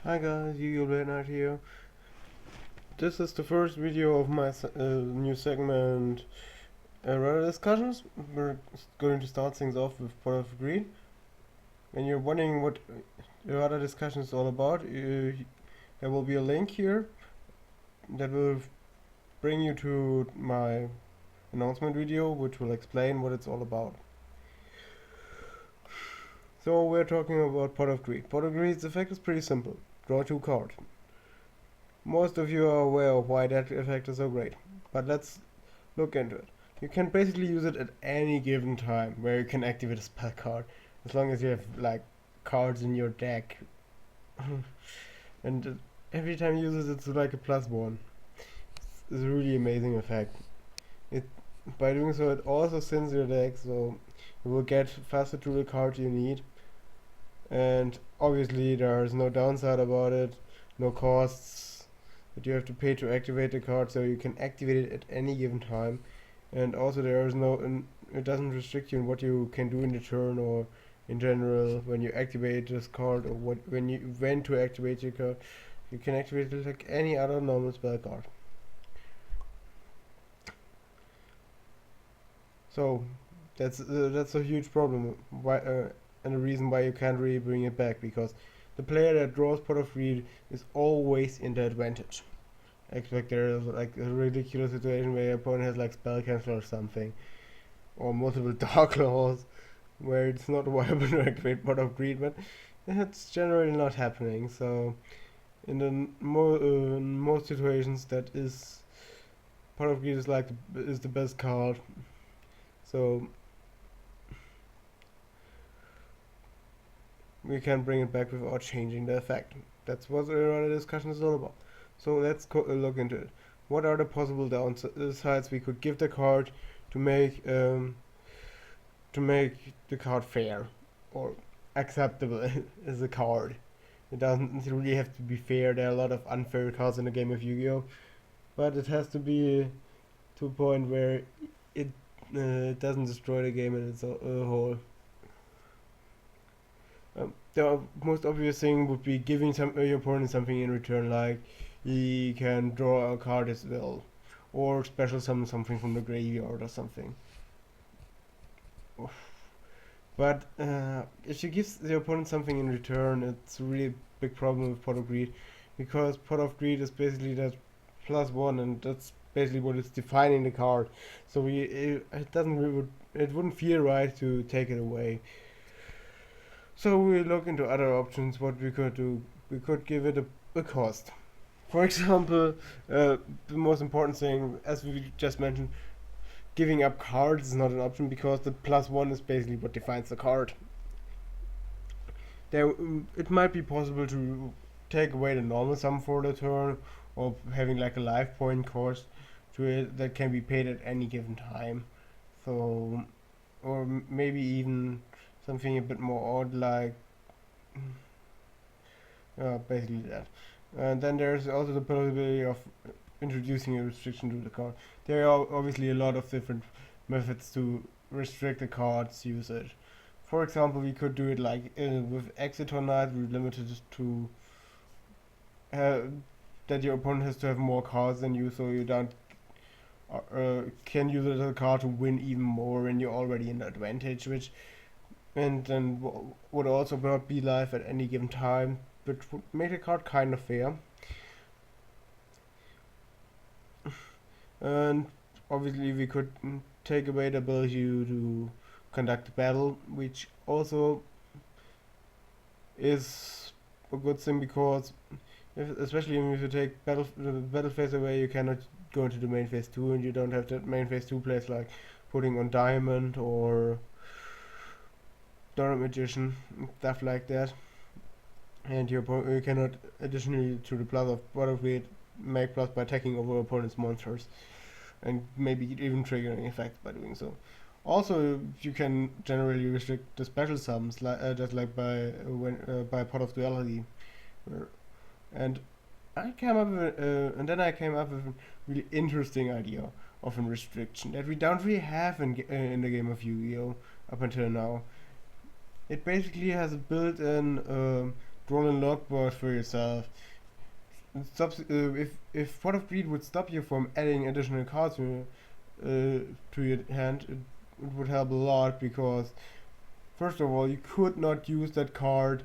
Hi guys, Yu here. This is the first video of my new segment, Errata discussions. We're going to start things off with Pot of Greed. When you're wondering what Errata discussion is all about, there will be a link here that will bring you to my announcement video, which will explain what it's all about. So we're talking about Pot of Greed. Pot of Greed's effect is pretty simple. Draw 2 cards. Most of you are aware of why that effect is so great, but let's look into it. You can basically use it at any given time where you can activate a spell card, as long as you have like cards in your deck. And every time you use it, it's like a +1. It's a really amazing effect. It By doing so, it also thins your deck, so you will get faster to the card you need. And obviously, there's no downside about it, no costs that you have to pay to activate the card, so you can activate it at any given time. And also there is it doesn't restrict you in what you can do in the turn or in general when you activate this card, or when to activate your card. You can activate it like any other normal spell card. So that's a huge problem. And the reason why you can't really bring it back, because the player that draws Pot of Greed is always in the advantage. Like there is like a ridiculous situation where your opponent has like spell cancel or something, or multiple dark claws, where it's not viable to activate Pot of Greed, but it's generally not happening. So in most situations, that is Pot of Greed is the best card. So we can bring it back without changing the effect. That's what the discussion is all about. So let's look into it. What are the possible downsides we could give the card to make the card fair or acceptable as a card? It doesn't really have to be fair. There are a lot of unfair cards in the game of Yu-Gi-Oh, but it has to be to a point where it doesn't destroy the game in its whole. The most obvious thing would be giving your opponent something in return, like he can draw a card as well, or special summon something from the graveyard or something. But if you give the opponent something in return, it's a really big problem with Pot of Greed, because Pot of Greed is basically that +1, and that's basically what is defining the card. So it wouldn't feel right to take it away. So we look into other options. What we could do, we could give it a cost. For example, the most important thing, as we just mentioned, giving up cards is not an option, because the +1 is basically what defines the card. It might be possible to take away the normal sum for the turn, or having like a life point cost to it that can be paid at any given time. So, or maybe even something a bit more odd, like basically that. And then there's also the possibility of introducing a restriction to the card. There are obviously a lot of different methods to restrict the card's usage. For example, we could do it like with Exit or Night. We limited it to that your opponent has to have more cards than you, so you don't can use it as a card to win even more when you're already in the advantage, which and then would also not be live at any given time, but would make the card kind of fair. And obviously we could take away the ability to conduct battle, which also is a good thing, because especially if you take the battle phase away, you cannot go into the main phase 2, and you don't have that main phase 2 plays like putting on diamond or Dorm Magician, stuff like that. And you cannot, additionally to the plus of Pot of Greed, make plus by taking over opponent's monsters, and maybe even triggering effects by doing so. Also, you can generally restrict the special sums, just like by Pot of Duality, and then I came up with a really interesting idea of a restriction that we don't really have in the game of Yu-Gi-Oh up until now. It basically has a built-in rolling logboard for yourself. It stops if Pot of Greed would stop you from adding additional cards to your hand. It would help a lot because first of all, you could not use that card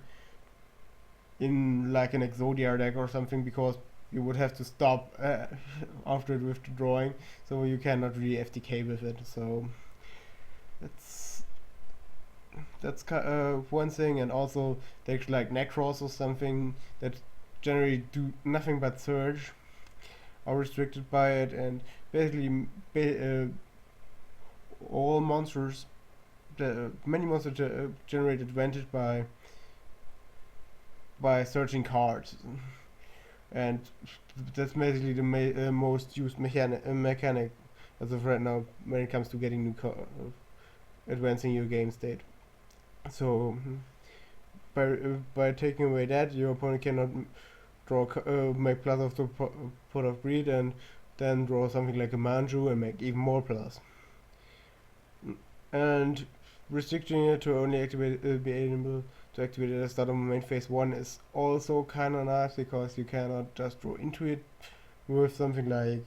in like an Exodia deck or something because you would have to stop after it with the drawing, so you cannot really FTK with it. So that's one thing, and also decks like Necros or something that generally do nothing but search are restricted by it, and basically all monsters, many monsters generate advantage by searching cards, and that's basically the most used mechanic as of right now when it comes to getting new advancing your game state. So by taking away that, your opponent cannot draw make plus of the Pot of Greed and then draw something like a Manju and make even more plus. And restricting it to only be able to activate it at the start of main phase 1 is also kinda nice because you cannot just draw into it with something like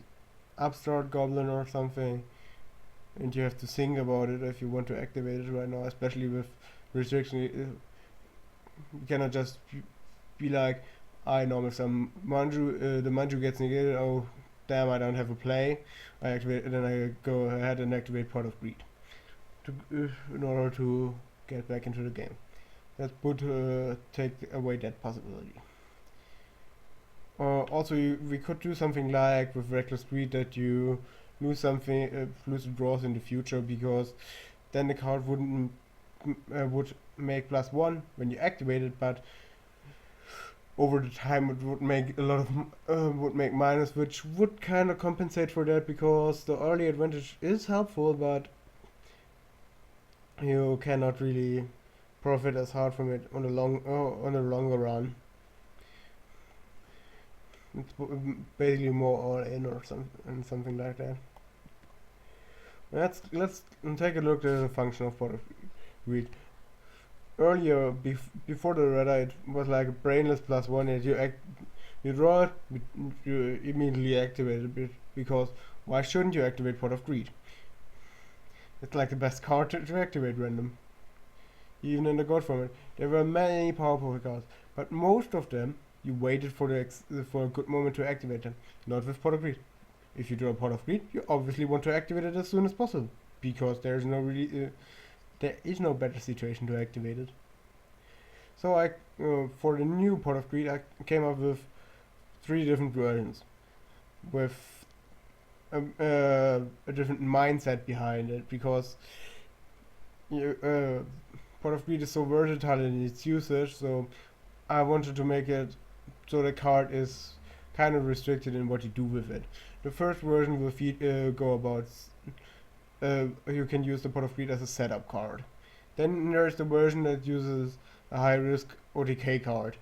Upstart Goblin or something, and you have to think about it if you want to activate it right now, especially with restriction. You cannot just be like, I know if some the Manju gets negated, oh damn, I don't have a play, I activate, then I go ahead and activate Pot of Greed in order to get back into the game. That would take away that possibility. Also, we could do something like with Reckless Greed that you lose something, lose the draws in the future, because then the card would make +1 when you activate it, but over the time it would make a lot of would make minus, which would kind of compensate for that, because the early advantage is helpful, but you cannot really profit as hard from it on the longer run. It's basically more all in or something like that. Let's take a look at the function of Pot of Greed. Earlier, before the Errata, it was like a brainless +1, and you draw it, you immediately activate it, because why shouldn't you activate Pot of Greed? It's like the best card to activate random. Even in the God format, there were many powerful cards, but most of them you waited for a good moment to activate them. Not with Pot of Greed. If you draw a Pot of Greed, you obviously want to activate it as soon as possible, because there is no better situation to activate it. So for the new Pot of Greed, I came up with 3 different versions, with a different mindset behind it, because Pot of Greed is so versatile in its usage, so I wanted to make it so the card is kind of restricted in what you do with it. The first version will go about you can use the Pot of Greed as a setup card. Then there's the version that uses a high risk OTK card.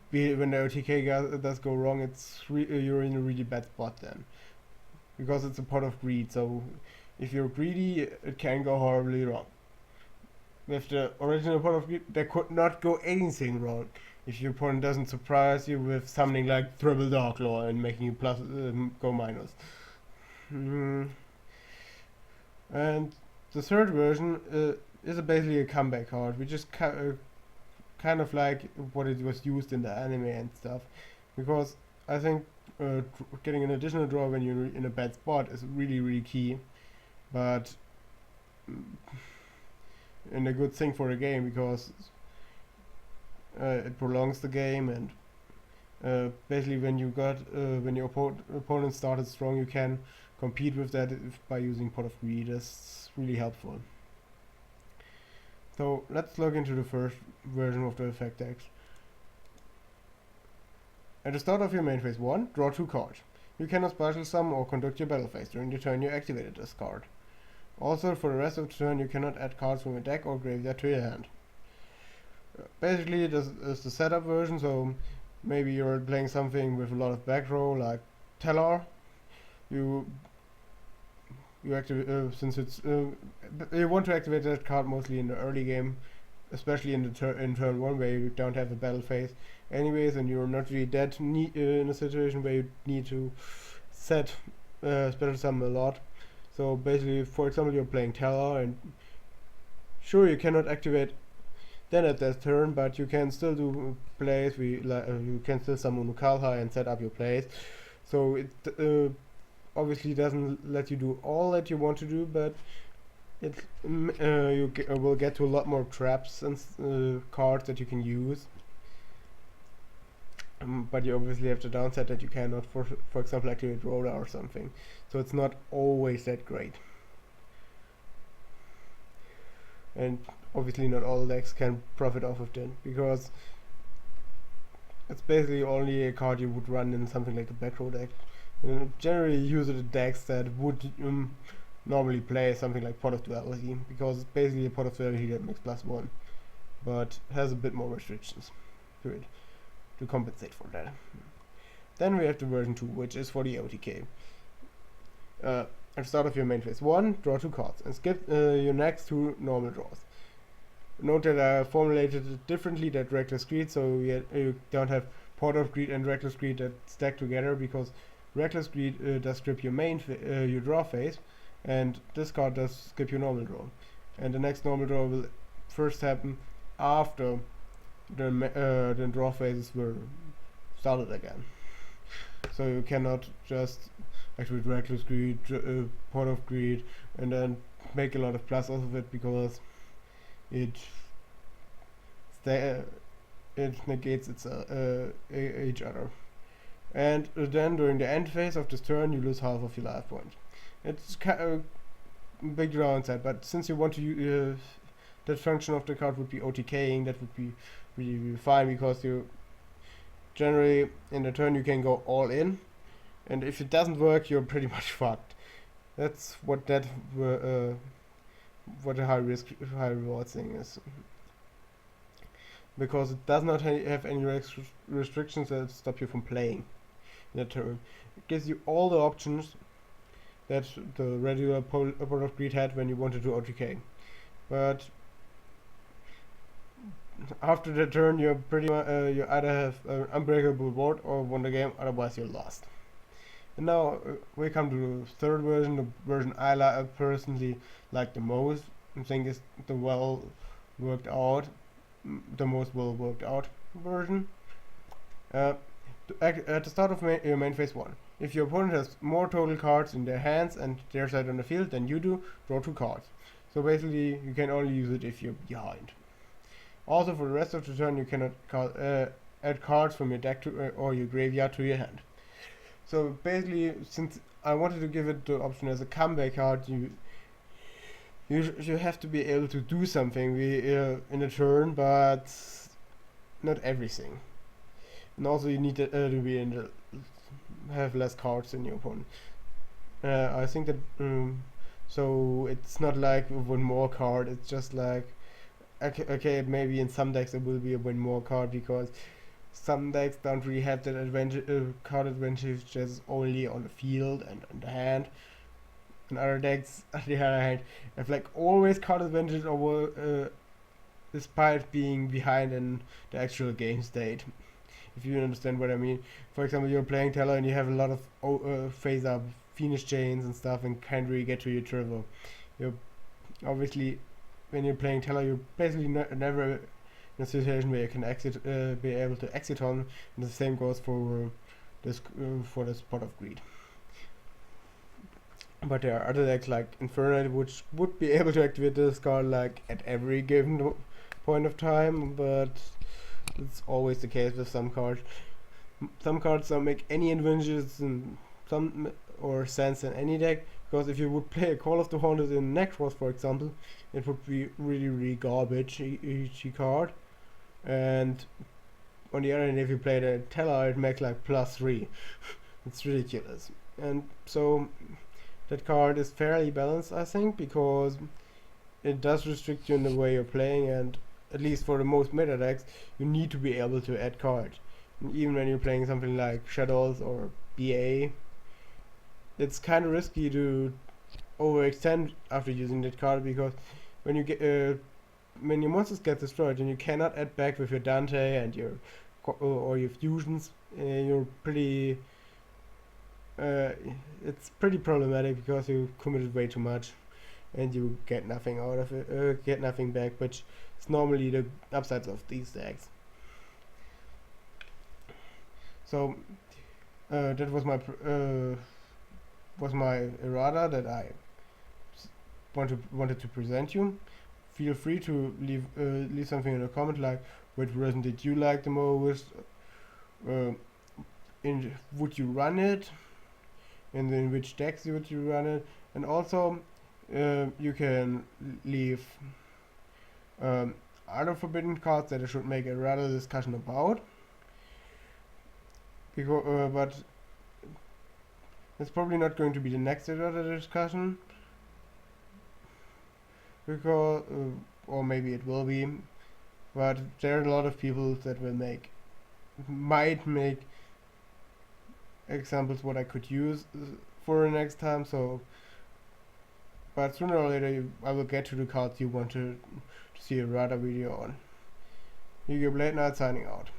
When the OTK does go wrong, you're in a really bad spot then, because it's a Pot of Greed. So if you're greedy, it can go horribly wrong. With the original Pot of Greed, there could not go anything wrong if your opponent doesn't surprise you with something like Triple Darklaw and making you go minus. And the third version is basically a comeback card, which is kind of like what it was used in the anime and stuff, because I think getting an additional draw when you're in a bad spot is really key, but and a good thing for the game, because it prolongs the game, and basically when your opponent started strong, you can compete with that by using Pot of Greed. That's really helpful. So let's look into the first version of the effect text. At the start of your main phase 1, draw 2 cards. You cannot special summon or conduct your battle phase during the turn you activated this card. Also, for the rest of the turn, you cannot add cards from your deck or graveyard to your hand. Basically, this is the setup version, so maybe you're playing something with a lot of back row, like Tellar. You activate since it's you want to activate that card mostly in the early game, especially in turn 1 where you don't have a battle phase anyways, and you're not really that in a situation where you need to set special summon a lot. So basically, for example, you're playing Terror, and sure, you cannot activate then at that turn, but you can still do plays. You can still summon Ukalha and set up your plays. So it obviously doesn't let you do all that you want to do, but it will get to a lot more traps and cards that you can use. But you obviously have the downside that you cannot, for example, activate Rhoda or something. So it's not always that great. And obviously not all decks can profit off of that, because it's basically only a card you would run in something like a back row deck. And generally use it in decks that would normally play something like Pot of Duality, because it's basically a Pot of Duality that makes +1, but has a bit more restrictions to it to compensate for that. Then we have the version 2, which is for the OTK. At the start of your main phase 1, draw 2 cards and skip your next 2 normal draws. Note that I formulated differently that Reckless Greed, so you don't have Pot of Greed and Reckless Greed that stack together, because Reckless Greed does skip your your draw phase, and this card does skip your normal draw. And the next normal draw will first happen after the draw phases were started again. So you cannot just activate Reckless Greed, Pot of Greed, and then make a lot of plus out of it, because it negates each other. And then during the end phase of this turn, you lose half of your life points. It's a big downside, but since you want to use that function of the card would be OTKing, that would be really fine, because you generally in the turn you can go all in, and if it doesn't work, you're pretty much fucked. That's what what a high risk, high reward thing is, because it does not have any restrictions that stop you from playing in a turn. It gives you all the options that the regular Pot of Greed had when you wanted to OTK, but after the turn you're pretty much you either have an unbreakable board or won the game, otherwise you're lost. And now we come to the third version, the version I personally like the most. I think is the most well worked out version. At the start of your main phase 1, if your opponent has more total cards in their hands and their side on the field than you do, draw 2 cards. So basically you can only use it if you're behind. Also, for the rest of the turn, you cannot add cards from your deck or your graveyard to your hand. So basically, since I wanted to give it the option as a comeback card, you have to be able to do something in a turn, but not everything. And also, you need to be have less cards than your opponent. I think that so it's not like one more card. It's just like okay, maybe in some decks there will be a win more card, because some decks don't really have that card advantage just only on the field and on the hand. And other decks, on the other hand, have like always card advantage over despite being behind in the actual game state. If you understand what I mean. For example, you're playing Teller and you have a lot of phase up Phoenix chains and stuff and can't really get to your turbo. You're obviously, when you're playing Teller, you're basically never in a situation where you can be able to exit on, and the same goes for this Pot of Greed. But there are other decks like Inferno, which would be able to activate this card like at every given point of time, but it's always the case with some cards. Some cards don't make any advantages in some or sense in any deck, because if you would play a Call of the Haunted in Necros, for example, it would be really garbage each card. And on the other hand, if you play the Teller, it makes like +3. It's ridiculous. And so that card is fairly balanced, I think, because it does restrict you in the way you're playing, and at least for the most meta decks, you need to be able to add cards. And even when you're playing something like Shadows or BA, it's kind of risky to overextend after using that card, because when you when your monsters get destroyed and you cannot add back with your Dante and your or your fusions, you're pretty. It's pretty problematic because you committed way too much, and you get nothing out of it. Get nothing back, which is normally the upsides of these decks. So that was my errata that I wanted to present you. Feel free to leave something in a comment, like what version did you like the most? Would you run it? And in which decks would you run it? And also you can leave other forbidden cards that I should make a rather discussion about. But it's probably not going to be the next errata discussion, because or maybe it will be, but there are a lot of people that might make examples what I could use for the next time. So, but sooner or later I will get to the cards you want to see a rather video on. Yu-Gi-Oh! Blade Knight signing out.